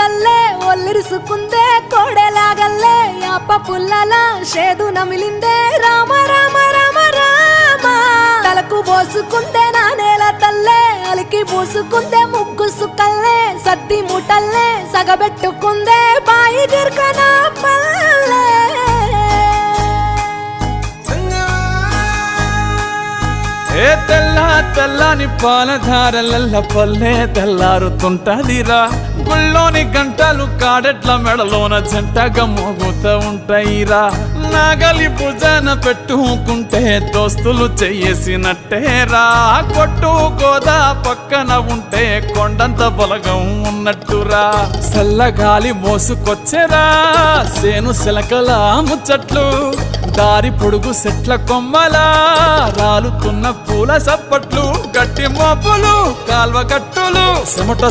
తల్లే ఒల్లిరుసుకుందే కోడెలాగల్లే యాప పుల్లల షేదు నమిలిందే రామ రామ రామ రామ తలకు పోసుకుందే నా నేల తల్లే అలికి పూసుకుందే ముగ్గు సుక్కల్లే సద్ది ముటల్లే సగబెట్టుకుందే బాయి గిర్కన పల్లె ఏ తెల్ల తెల్లని పాలధారలల్ల పల్లె తెల్లారుతుంటదిరా గుళ్ళోని గంటలు కాడెట్ల మెడలోన జంటగా మోగుతూ ఉంటాయిరా నాగలి భుజన పెట్టుకుంటే దోస్తులు చెయ్యేసినట్టేరా కొట్టు గోదా పక్కన ఉంటే కొండంత బలగం ఉన్నట్టురా చల్లగాలి మోసుకొచ్చెరా సేను సిలకల ముచ్చట్లు దారి పొడుగు సెట్ల కొమ్మలా రాలుతున్న పూల సప్పట్లు గట్టి మోపులు కాల్వ గట్టులు చెమట